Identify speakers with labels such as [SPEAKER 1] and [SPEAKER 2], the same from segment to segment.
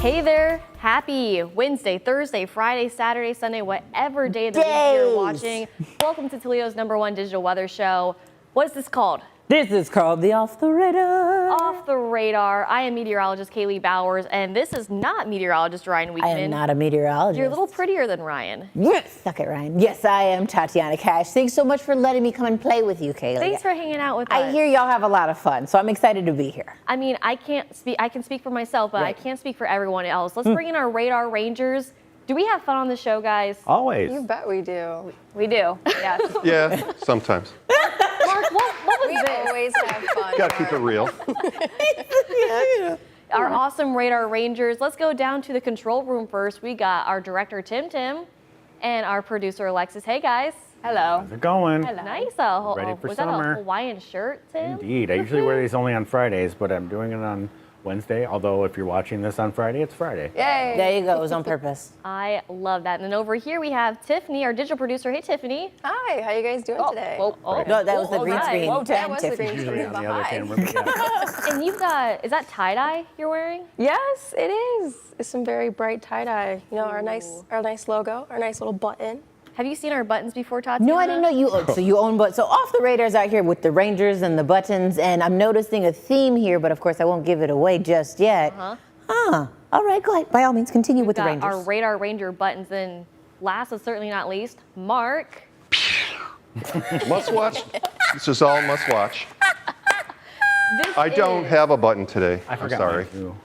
[SPEAKER 1] Hey there, happy Wednesday, Thursday, Friday, Saturday, Sunday, whatever day of the week you're watching. Welcome to Toledo's #1 digital weather show. What is this called?
[SPEAKER 2] This is called the Off the Radar.
[SPEAKER 1] Off the Radar. I am meteorologist Kaylee Bowers, and this is not meteorologist Ryan Weekman.
[SPEAKER 2] I am not a meteorologist.
[SPEAKER 1] You're a little prettier than Ryan.
[SPEAKER 2] Yes, suck it, Ryan. Yes, I am Tatiana Cash. Thanks so much for letting me come and play with you, Kaylee.
[SPEAKER 1] Thanks for hanging out with us.
[SPEAKER 2] I hear y'all have a lot of fun, so I'm excited to be here.
[SPEAKER 1] I mean, I can't speak. I can speak for myself, but I can't speak for everyone else. Let's bring in our Radar Rangers. Do we have fun on the show, guys?
[SPEAKER 3] Always.
[SPEAKER 4] You bet we do.
[SPEAKER 1] We do. Yes.
[SPEAKER 5] Yeah, sometimes.
[SPEAKER 1] Mark, what was
[SPEAKER 4] We
[SPEAKER 1] this?
[SPEAKER 4] always have fun.
[SPEAKER 5] Gotta keep it real.
[SPEAKER 1] Our awesome Radar Rangers. Let's go down to the control room first. We got our director, Tim, and our producer, Alexis. Hey, guys. Hello.
[SPEAKER 3] How's it going?
[SPEAKER 1] Nice.
[SPEAKER 3] Ready for
[SPEAKER 1] was
[SPEAKER 3] summer.
[SPEAKER 1] that a Hawaiian shirt, Tim?
[SPEAKER 3] Indeed. I usually wear these only on Fridays, but I'm doing it on Wednesday. Although if you're watching this on Friday, it's Friday.
[SPEAKER 4] Yay.
[SPEAKER 2] There you go. It was on purpose.
[SPEAKER 1] I love that. And then over here we have Tiffany, our digital producer. Hey, Tiffany.
[SPEAKER 4] Hi, how you guys doing today?
[SPEAKER 2] No, that was the green
[SPEAKER 1] nice.
[SPEAKER 2] screen.
[SPEAKER 4] Whoa, that was the
[SPEAKER 2] Tiffany.
[SPEAKER 4] green
[SPEAKER 3] Usually
[SPEAKER 4] screen
[SPEAKER 3] on the other
[SPEAKER 4] behind.
[SPEAKER 3] camera. Yeah.
[SPEAKER 1] And you've got, is that tie-dye you're wearing?
[SPEAKER 4] Yes, it is. It's some very bright tie-dye. You know, our nice logo, our nice little button.
[SPEAKER 1] Have you seen our buttons before, Tatiana?
[SPEAKER 2] No, I didn't know you owned. So you own buttons. So Off the Radar's out here with the Rangers and the buttons, and I'm noticing a theme here, but of course I won't give it away just yet. All right, go ahead. By all means, continue with the
[SPEAKER 1] Got
[SPEAKER 2] Rangers.
[SPEAKER 1] our Radar Ranger buttons. And last but certainly not least, Mark.
[SPEAKER 5] Must watch. This is all must watch.
[SPEAKER 1] This
[SPEAKER 5] I don't
[SPEAKER 1] is-
[SPEAKER 5] have a button today.
[SPEAKER 3] I
[SPEAKER 5] I'm
[SPEAKER 3] forgot
[SPEAKER 5] sorry.
[SPEAKER 3] mine, too.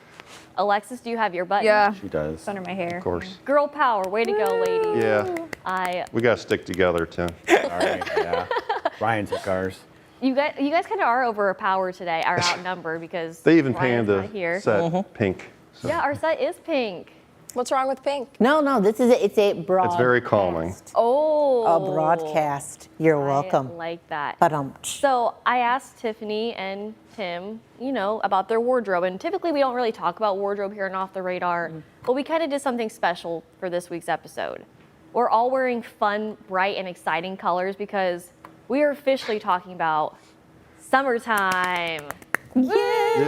[SPEAKER 1] Alexis, do you have your button?
[SPEAKER 6] Yeah.
[SPEAKER 3] She does.
[SPEAKER 6] Under my hair.
[SPEAKER 5] Of course.
[SPEAKER 1] Girl power. Way to go, ladies.
[SPEAKER 5] Yeah, we gotta stick together, Tim.
[SPEAKER 3] All right. Yeah. Ryan took ours.
[SPEAKER 1] You guys kind of are overpowered today, are outnumbered because
[SPEAKER 5] They even
[SPEAKER 1] Ryan's
[SPEAKER 5] painted
[SPEAKER 1] not here.
[SPEAKER 5] the set pink. So
[SPEAKER 1] Yeah, our set is pink.
[SPEAKER 4] What's wrong with pink?
[SPEAKER 2] No, this is it's a broadcast.
[SPEAKER 5] it's very calming.
[SPEAKER 1] Oh.
[SPEAKER 2] A broadcast. You're welcome.
[SPEAKER 1] I like that.
[SPEAKER 2] Ba-dum-tsh.
[SPEAKER 1] So I asked Tiffany and Tim, about their wardrobe. And typically we don't really talk about wardrobe here and Off the Radar, but we kind of did something special for this week's episode. We're all wearing fun, bright, and exciting colors because we are officially talking about summertime.
[SPEAKER 5] Yay.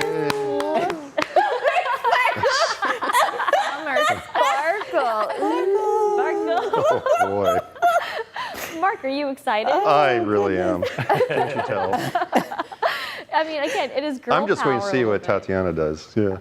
[SPEAKER 1] Summer sparkle. Sparkle.
[SPEAKER 5] Oh boy,
[SPEAKER 1] Mark, are you excited?
[SPEAKER 5] I really am. Can't you tell?
[SPEAKER 1] I mean, again, it is girl
[SPEAKER 5] I'm just waiting to
[SPEAKER 1] power
[SPEAKER 5] see
[SPEAKER 1] a
[SPEAKER 5] what
[SPEAKER 1] little bit.
[SPEAKER 5] Tatiana does. Yeah.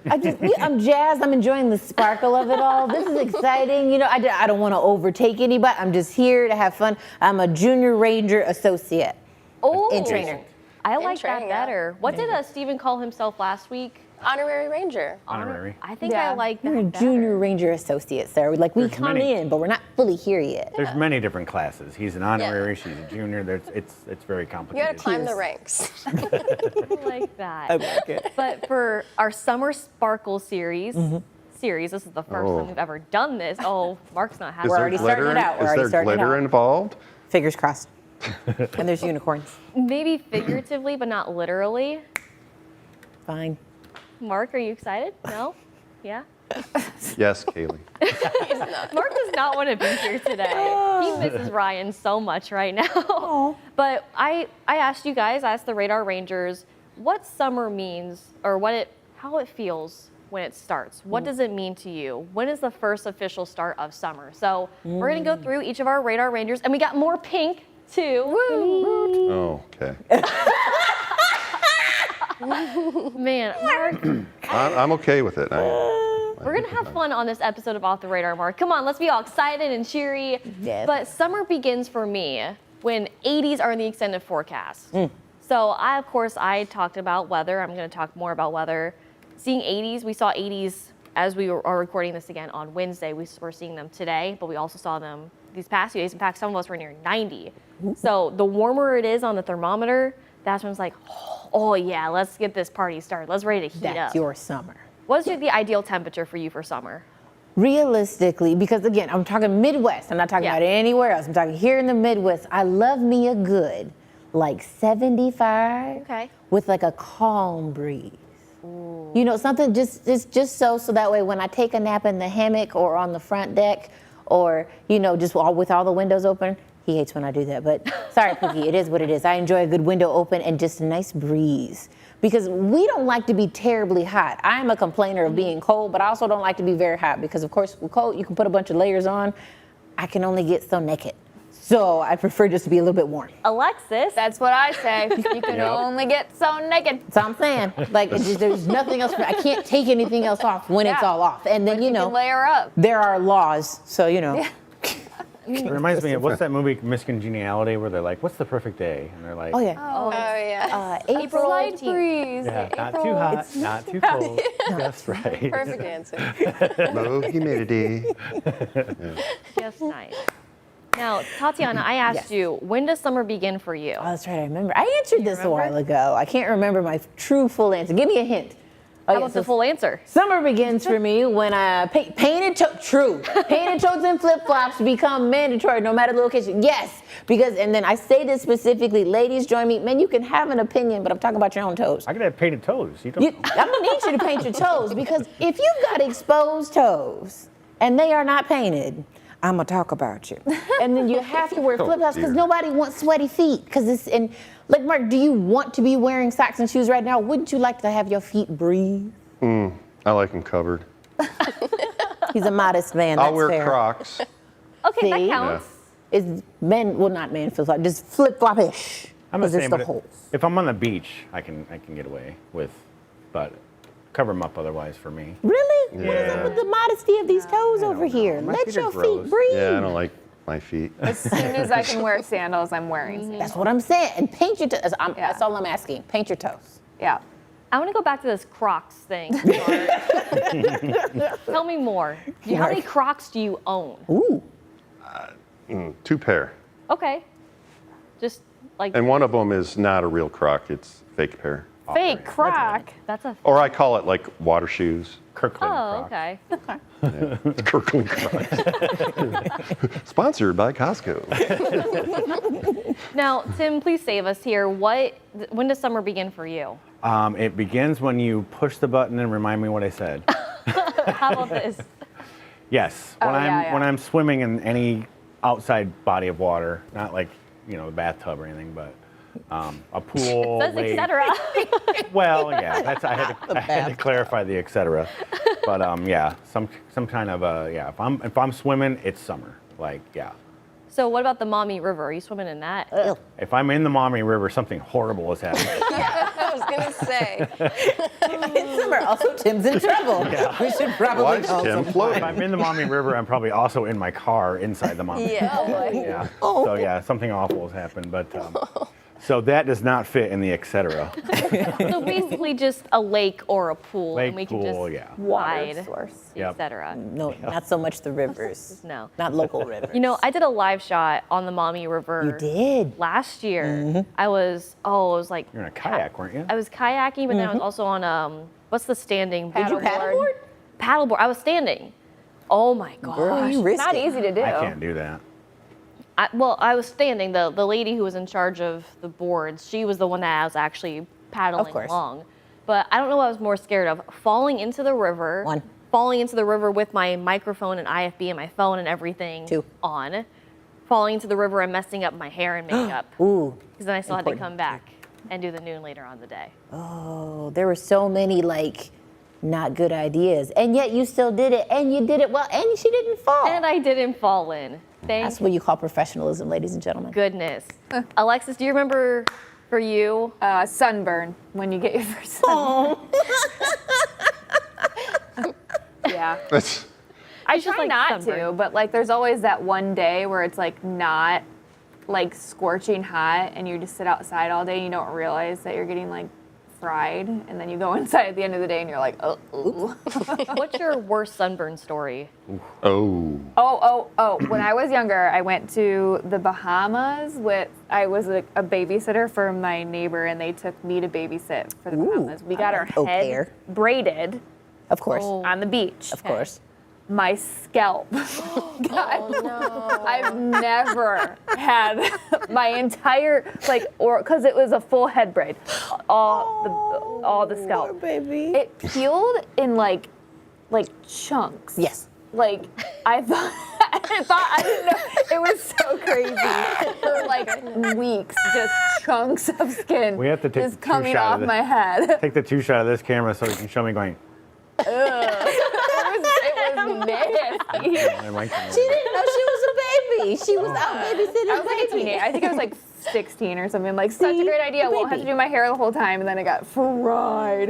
[SPEAKER 2] I'm jazzed. I'm enjoying the sparkle of it all. This is exciting. I don't want to overtake anybody. I'm just here to have fun. I'm a junior ranger associate.
[SPEAKER 1] Oh,
[SPEAKER 2] In trainer.
[SPEAKER 1] I like
[SPEAKER 4] training,
[SPEAKER 1] that
[SPEAKER 4] yeah.
[SPEAKER 1] better. What did Stephen call himself last week?
[SPEAKER 4] Honorary Ranger.
[SPEAKER 3] Honorary.
[SPEAKER 1] I think
[SPEAKER 4] Yeah.
[SPEAKER 1] I like that
[SPEAKER 2] You're a
[SPEAKER 1] better.
[SPEAKER 2] junior ranger associate, sir. Like we
[SPEAKER 3] There's
[SPEAKER 2] come
[SPEAKER 3] many.
[SPEAKER 2] in, but we're not fully here yet.
[SPEAKER 3] There's many different classes. He's an honorary. She's a junior. It's very
[SPEAKER 4] You
[SPEAKER 3] complicated.
[SPEAKER 4] gotta climb the ranks.
[SPEAKER 1] I like that.
[SPEAKER 2] like it.
[SPEAKER 1] But for our Summer Sparkle series, this is the first
[SPEAKER 5] Oh.
[SPEAKER 1] time we've ever done this. Oh, Mark's not happy.
[SPEAKER 5] Is
[SPEAKER 2] We're
[SPEAKER 5] there
[SPEAKER 2] already starting
[SPEAKER 5] glitter?
[SPEAKER 2] it out. We're
[SPEAKER 5] Is
[SPEAKER 2] already
[SPEAKER 5] there
[SPEAKER 2] starting it
[SPEAKER 5] glitter
[SPEAKER 2] out.
[SPEAKER 5] involved?
[SPEAKER 2] Fingers crossed. And there's unicorns.
[SPEAKER 1] Maybe figuratively, but not literally.
[SPEAKER 2] Fine.
[SPEAKER 1] Mark, are you excited? No? Yeah?
[SPEAKER 5] Yes, Kaylee.
[SPEAKER 1] Mark does not want to be here today. He misses Ryan so much right now. But I asked you guys, I asked the Radar Rangers, what summer means or how it feels when it starts. What does it mean to you? When is the first official start of summer? So we're going to go through each of our Radar Rangers, and we got more pink too.
[SPEAKER 5] Oh, okay.
[SPEAKER 1] Man, Mark,
[SPEAKER 5] I'm okay with it.
[SPEAKER 1] we're going to have fun on this episode of Off the Radar, Mark. Come on, let's be all excited and cheery.
[SPEAKER 2] Yes.
[SPEAKER 1] But summer begins for me when 80s are in the extended forecast. So I talked about weather. I'm going to talk more about weather. Seeing 80s, we saw 80s as we are recording this again on Wednesday. We're seeing them today, but we also saw them these past few days. In fact, some of us were near 90. So the warmer it is on the thermometer, that's when it's like, oh yeah, let's get this party started. Let's ready to heat
[SPEAKER 2] That's
[SPEAKER 1] up.
[SPEAKER 2] your summer.
[SPEAKER 1] What's the ideal temperature for you for summer?
[SPEAKER 2] Realistically, because again, I'm talking Midwest. I'm not talking
[SPEAKER 1] Yeah.
[SPEAKER 2] about anywhere else. I'm talking here in the Midwest. I love me a good, like 75
[SPEAKER 1] Okay.
[SPEAKER 2] with like a calm breeze. Something just so that way when I take a nap in the hammock or on the front deck or, just with all the windows open, He hates when I do that, but sorry, Pookie, it is what it is. I enjoy a good window open and just a nice breeze because we don't like to be terribly hot. I'm a complainer of being cold, but I also don't like to be very hot because, of course, with cold, you can put a bunch of layers on. I can only get so naked. So I prefer just to be a little bit warm.
[SPEAKER 1] Alexis.
[SPEAKER 6] That's what I say. You can
[SPEAKER 3] Yep.
[SPEAKER 6] only get so naked.
[SPEAKER 2] That's all I'm saying. Like, it's just, there's nothing else. I can't take anything else off when it's
[SPEAKER 6] Yeah.
[SPEAKER 2] all off. And then, you know,
[SPEAKER 6] can layer up.
[SPEAKER 2] there are laws. So, you know.
[SPEAKER 3] It reminds me of what's that movie, Miss Congeniality, where they're like, "What's the perfect day?" And they're like,
[SPEAKER 2] Oh, yeah.
[SPEAKER 4] Oh, yeah.
[SPEAKER 2] April
[SPEAKER 6] Slight
[SPEAKER 2] 18th.
[SPEAKER 6] breeze.
[SPEAKER 3] yeah, not
[SPEAKER 6] April.
[SPEAKER 3] too hot, not too cold, just right."
[SPEAKER 4] Perfect answer.
[SPEAKER 5] Low humidity.
[SPEAKER 1] Just nice. Now, Tatiana, I asked
[SPEAKER 2] Yes.
[SPEAKER 1] you, when does summer begin for you?
[SPEAKER 2] Oh, that's right. I remember. I answered this a while ago. I can't remember my true full answer. Give me a hint. Oh,
[SPEAKER 1] How
[SPEAKER 2] yeah,
[SPEAKER 1] about
[SPEAKER 2] so
[SPEAKER 1] the full answer?
[SPEAKER 2] summer begins for me when painted toes and flip-flops become mandatory no matter the location. Yes, because, and then I say this specifically, ladies join me. Man, you can have an opinion, but I'm talking about your own toes.
[SPEAKER 3] I could have painted toes. You don't.
[SPEAKER 2] I'm gonna need you to paint your toes because if you've got exposed toes and they are not painted, I'm gonna talk about you. And then you have to wear flip-flops because
[SPEAKER 5] dear.
[SPEAKER 2] nobody wants sweaty feet. Because it's and like Mark, do you want to be wearing socks and shoes right now? Wouldn't you like to have your feet breathe?
[SPEAKER 5] I like them covered.
[SPEAKER 2] He's a modest man. That's
[SPEAKER 5] I'll wear
[SPEAKER 2] fair.
[SPEAKER 5] Crocs.
[SPEAKER 1] Okay, that
[SPEAKER 2] See?
[SPEAKER 1] counts.
[SPEAKER 2] Is men? Well, not man flip-flop, just flip-flop-ish.
[SPEAKER 3] I'm the
[SPEAKER 2] Because it's
[SPEAKER 3] same.
[SPEAKER 2] the
[SPEAKER 3] But
[SPEAKER 2] holes.
[SPEAKER 3] if I'm on the beach, I can get away with, but cover them up otherwise for me.
[SPEAKER 2] Really? What is
[SPEAKER 3] Yeah.
[SPEAKER 2] up with the modesty of these toes over here?
[SPEAKER 3] My
[SPEAKER 2] Let
[SPEAKER 3] feet are
[SPEAKER 2] your
[SPEAKER 3] gross.
[SPEAKER 2] feet breathe.
[SPEAKER 5] Yeah, I don't like my feet.
[SPEAKER 6] As soon as I can wear sandals, I'm wearing sandals.
[SPEAKER 2] That's what I'm saying. And paint your toes.
[SPEAKER 6] Yeah.
[SPEAKER 2] That's all I'm asking. Paint your toes.
[SPEAKER 6] Yeah.
[SPEAKER 1] I want to go back to this Crocs thing. Tell me more. How many Crocs do you own?
[SPEAKER 2] Ooh.
[SPEAKER 5] 2 pair.
[SPEAKER 1] Okay. Just like
[SPEAKER 5] And one of them is not a real Croc, it's fake pair.
[SPEAKER 6] Fake Croc.
[SPEAKER 1] that's a.
[SPEAKER 5] Or I call it like water shoes.
[SPEAKER 3] Kirkland
[SPEAKER 1] Oh,
[SPEAKER 3] Crocs.
[SPEAKER 1] okay.
[SPEAKER 5] Kirkland Crocs. Sponsored by Costco.
[SPEAKER 1] Now, Tim, please save us here. When does summer begin for you?
[SPEAKER 3] It begins when you push the button and remind me what I said.
[SPEAKER 1] How about this?
[SPEAKER 3] Yes,
[SPEAKER 6] Oh,
[SPEAKER 3] when
[SPEAKER 6] yeah.
[SPEAKER 3] I'm swimming in any outside body of water, not like the bathtub or anything, but a pool,
[SPEAKER 1] Says
[SPEAKER 3] lake.
[SPEAKER 1] etc.
[SPEAKER 3] Well, yeah, I had to clarify the etc. But yeah, some kind of yeah. If I'm swimming, it's summer. Like yeah.
[SPEAKER 1] So what about the Maumee River? Are you swimming in that?
[SPEAKER 2] Ew.
[SPEAKER 3] If I'm in the Maumee River, something horrible is happening.
[SPEAKER 4] I was gonna say.
[SPEAKER 2] It's summer. Also, Tim's in trouble. We should probably
[SPEAKER 5] Why is
[SPEAKER 2] call
[SPEAKER 5] Tim
[SPEAKER 2] some-
[SPEAKER 3] If
[SPEAKER 5] floating?
[SPEAKER 3] I'm in the Maumee River, I'm probably also in my car inside the Maumee.
[SPEAKER 4] Yeah.
[SPEAKER 3] Yeah. So yeah, something awful has happened, but so that does not fit in the etc.
[SPEAKER 1] So basically just a lake or a pool,
[SPEAKER 3] Lake,
[SPEAKER 1] and we can
[SPEAKER 3] pool,
[SPEAKER 1] just
[SPEAKER 3] yeah.
[SPEAKER 1] ride,
[SPEAKER 6] source.
[SPEAKER 3] Yep.
[SPEAKER 1] etc.
[SPEAKER 2] No, not so much the rivers.
[SPEAKER 1] No.
[SPEAKER 2] Not local rivers.
[SPEAKER 1] You know, I did a live shot on the Maumee River.
[SPEAKER 2] You did.
[SPEAKER 1] Last year. I was like
[SPEAKER 3] You're in a kayak, weren't you?
[SPEAKER 1] I was kayaking, but then I was also on what's the standing
[SPEAKER 2] Did you
[SPEAKER 1] board?
[SPEAKER 2] paddleboard?
[SPEAKER 1] Paddleboard. I was standing. Oh my gosh.
[SPEAKER 2] Girl, you risked
[SPEAKER 6] Not
[SPEAKER 2] it.
[SPEAKER 6] easy to do.
[SPEAKER 3] I can't do that.
[SPEAKER 1] I was standing. The lady who was in charge of the boards, she was the one that I was actually paddling
[SPEAKER 2] course.
[SPEAKER 1] along. But I don't know what I was more scared of: falling into the river,
[SPEAKER 2] One.
[SPEAKER 1] falling into the river with my microphone and IFB and my phone and everything
[SPEAKER 2] 2.
[SPEAKER 1] on, falling into the river and messing up my hair and makeup,
[SPEAKER 2] Ooh.
[SPEAKER 1] because then I still had to
[SPEAKER 2] Important.
[SPEAKER 1] come back and do the noon later on the day.
[SPEAKER 2] Oh, there were so many not good ideas, and yet you still did it, and you did it well, and she didn't fall.
[SPEAKER 1] And I didn't fall in. Thank
[SPEAKER 2] That's what you call professionalism, ladies and gentlemen.
[SPEAKER 1] goodness. Alexis, do you remember for you?
[SPEAKER 6] Sunburn, when you get your first sun. Yeah.
[SPEAKER 5] That's
[SPEAKER 6] I
[SPEAKER 1] It's just
[SPEAKER 6] try
[SPEAKER 1] like
[SPEAKER 6] not
[SPEAKER 1] sunburn.
[SPEAKER 6] to, but there's always that one day where it's not scorching hot and you just sit outside all day and you don't realize that you're getting fried, and then you go inside at the end of the day and you're like, oh.
[SPEAKER 1] What's your worst sunburn story?
[SPEAKER 5] oh.
[SPEAKER 6] Oh, when I was younger, I went to the Bahamas I was a babysitter for my neighbor, and they took me to babysit for the Bahamas. We got our
[SPEAKER 2] au
[SPEAKER 6] head
[SPEAKER 2] pair.
[SPEAKER 6] braided
[SPEAKER 2] Of course.
[SPEAKER 1] Oh.
[SPEAKER 6] on the beach.
[SPEAKER 2] Of course.
[SPEAKER 6] My scalp. God, I've never had my entire because it was a full head braid, all the scalp.
[SPEAKER 2] Poor baby.
[SPEAKER 6] It peeled in like chunks.
[SPEAKER 2] Yes.
[SPEAKER 6] I thought I didn't know. It was so crazy. like weeks, just chunks of skin.
[SPEAKER 3] We have to take
[SPEAKER 6] just
[SPEAKER 3] the two
[SPEAKER 6] coming
[SPEAKER 3] shot
[SPEAKER 6] off
[SPEAKER 3] of this.
[SPEAKER 6] my head.
[SPEAKER 3] Take the two shot of this camera so you can show me going.
[SPEAKER 6] It was nasty.
[SPEAKER 3] I like that.
[SPEAKER 2] She didn't know she was a baby. She was out
[SPEAKER 6] I
[SPEAKER 2] babysitting
[SPEAKER 6] was like a
[SPEAKER 2] baby.
[SPEAKER 6] teenager. I think I was like 16 or something. Like such a
[SPEAKER 2] See?
[SPEAKER 6] great idea. I won't have to
[SPEAKER 2] Baby.
[SPEAKER 6] do my hair the whole time, and then I got fried.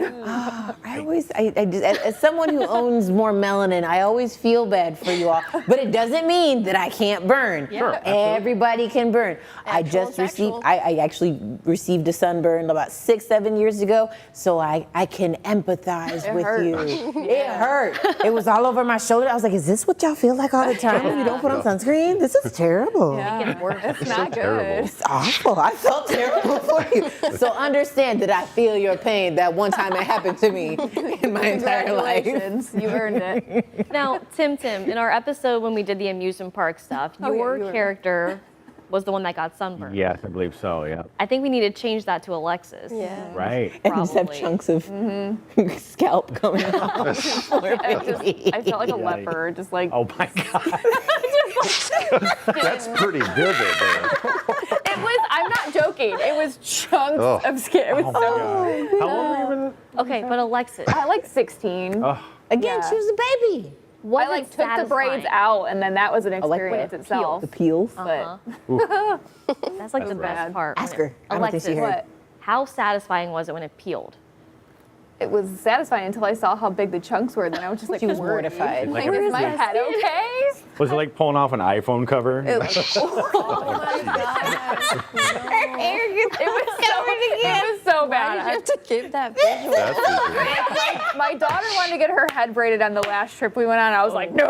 [SPEAKER 2] I just, as someone who owns more melanin, I always feel bad for you all. But it doesn't mean that I can't burn.
[SPEAKER 3] Sure, absolutely.
[SPEAKER 2] Everybody can burn. I just received, I actually received a sunburn about 6-7 years ago, so I can empathize with
[SPEAKER 6] hurt.
[SPEAKER 2] you. It hurt. It was all over my shoulder. I was like, is this what y'all feel like all the time when you don't put on sunscreen? This is terrible.
[SPEAKER 6] Yeah, it's not good.
[SPEAKER 5] terrible.
[SPEAKER 2] It's awful. I felt terrible for you. So understand that I feel your pain. That one time it happened to me in my entire life.
[SPEAKER 6] Congratulations, you earned it.
[SPEAKER 1] Now, Tim, in our episode when we did the amusement park stuff,
[SPEAKER 6] Oh, yeah,
[SPEAKER 1] your
[SPEAKER 6] you were-
[SPEAKER 1] character was the one that got sunburned.
[SPEAKER 3] Yes, I believe so. Yeah.
[SPEAKER 1] I think we need to change that to Alexis.
[SPEAKER 4] Yeah.
[SPEAKER 3] Right.
[SPEAKER 2] And just have
[SPEAKER 1] Probably.
[SPEAKER 2] chunks of scalp coming off.
[SPEAKER 6] I felt like a
[SPEAKER 3] Yikes.
[SPEAKER 6] leopard, just like
[SPEAKER 3] Oh my God.
[SPEAKER 5] That's pretty vivid there.
[SPEAKER 6] it was. I'm not joking. It was chunks
[SPEAKER 5] Oh.
[SPEAKER 6] of skin. It was
[SPEAKER 3] Oh my
[SPEAKER 6] so.
[SPEAKER 3] God. How old were you?
[SPEAKER 1] Okay, but Alexis,
[SPEAKER 6] I like 16.
[SPEAKER 3] Oh,
[SPEAKER 2] Again,
[SPEAKER 6] Yeah.
[SPEAKER 2] she was a baby.
[SPEAKER 1] was
[SPEAKER 6] I like
[SPEAKER 1] it
[SPEAKER 6] took the braids
[SPEAKER 1] satisfying?
[SPEAKER 6] out, and then that was an
[SPEAKER 2] like
[SPEAKER 6] experience
[SPEAKER 2] what?
[SPEAKER 6] itself.
[SPEAKER 2] The peels.
[SPEAKER 6] But
[SPEAKER 1] That's like the best
[SPEAKER 6] bad.
[SPEAKER 1] part.
[SPEAKER 2] Ask her. I don't think
[SPEAKER 1] Alexis,
[SPEAKER 2] she heard.
[SPEAKER 6] what?
[SPEAKER 1] how satisfying was it when it peeled?
[SPEAKER 6] It was satisfying until I saw how big the chunks were. Then I was just like,
[SPEAKER 2] She was
[SPEAKER 6] worried.
[SPEAKER 2] mortified.
[SPEAKER 6] Like,
[SPEAKER 3] Where
[SPEAKER 6] is
[SPEAKER 3] is
[SPEAKER 6] my
[SPEAKER 1] this?
[SPEAKER 6] head okay?
[SPEAKER 3] was it like pulling off an iPhone cover?
[SPEAKER 6] It was so bad.
[SPEAKER 4] You have to give that visual.
[SPEAKER 5] That's vivid.
[SPEAKER 6] My daughter wanted to get her head braided on the last trip we went on. I was like, no,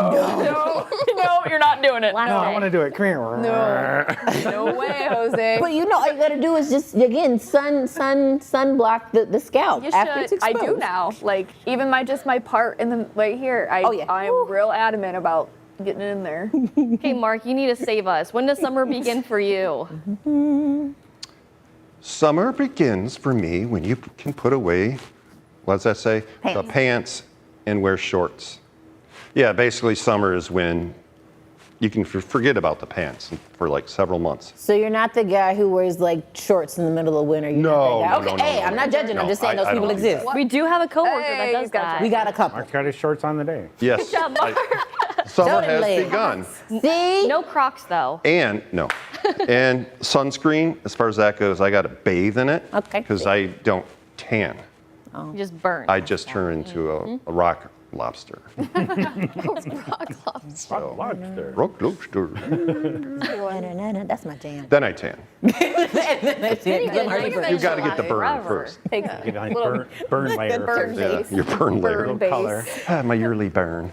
[SPEAKER 6] you're not doing it.
[SPEAKER 1] Last
[SPEAKER 3] No, I
[SPEAKER 1] day.
[SPEAKER 3] want to do it. Come here.
[SPEAKER 6] No way, Jose.
[SPEAKER 2] But you know, all you gotta do is just again sunblock the scalp
[SPEAKER 6] You
[SPEAKER 2] after
[SPEAKER 6] should.
[SPEAKER 2] it's exposed.
[SPEAKER 6] I do now. Like even my part in the right here. I am real adamant about getting it in there.
[SPEAKER 1] Hey, Mark, you need to save us. When does summer begin for you?
[SPEAKER 5] Summer begins for me when you can put away, what does that say? The
[SPEAKER 2] Pants.
[SPEAKER 5] pants and wear shorts. Yeah, basically summer is when you can forget about the pants for like several months.
[SPEAKER 2] So you're not the guy who wears like shorts in the middle of winter. You're
[SPEAKER 5] No,
[SPEAKER 2] not that guy.
[SPEAKER 5] no,
[SPEAKER 2] Okay,
[SPEAKER 5] no, no,
[SPEAKER 2] hey,
[SPEAKER 5] no,
[SPEAKER 2] I'm not
[SPEAKER 5] no,
[SPEAKER 2] judging.
[SPEAKER 5] no,
[SPEAKER 2] I'm just saying those
[SPEAKER 5] I
[SPEAKER 2] people
[SPEAKER 5] don't do
[SPEAKER 2] exist.
[SPEAKER 1] We do have a coworker that
[SPEAKER 6] Hey,
[SPEAKER 1] does
[SPEAKER 6] he's got
[SPEAKER 1] that.
[SPEAKER 2] We got a couple.
[SPEAKER 3] Mark's got his shorts on today.
[SPEAKER 5] Yes,
[SPEAKER 1] job, Mark.
[SPEAKER 5] summer has
[SPEAKER 2] Totally.
[SPEAKER 5] begun.
[SPEAKER 2] See?
[SPEAKER 1] No Crocs though.
[SPEAKER 5] And no, and sunscreen, as far as that goes, I got to bathe in it
[SPEAKER 2] Okay.
[SPEAKER 5] because I don't tan.
[SPEAKER 1] You just burn.
[SPEAKER 5] I just turn into a rock lobster. So,
[SPEAKER 3] Lobster.
[SPEAKER 5] rock lobster.
[SPEAKER 2] No, that's my jam.
[SPEAKER 5] Then I tan.
[SPEAKER 2] That's it. Get my
[SPEAKER 1] Like
[SPEAKER 2] burn.
[SPEAKER 5] You got to get the burn
[SPEAKER 1] Forever.
[SPEAKER 5] first.
[SPEAKER 6] Take
[SPEAKER 3] Get a nice burn layer.
[SPEAKER 6] burn
[SPEAKER 5] Yeah,
[SPEAKER 6] base.
[SPEAKER 5] your burn layer.
[SPEAKER 6] Burn base.
[SPEAKER 3] Color.
[SPEAKER 5] Ah, my yearly burn.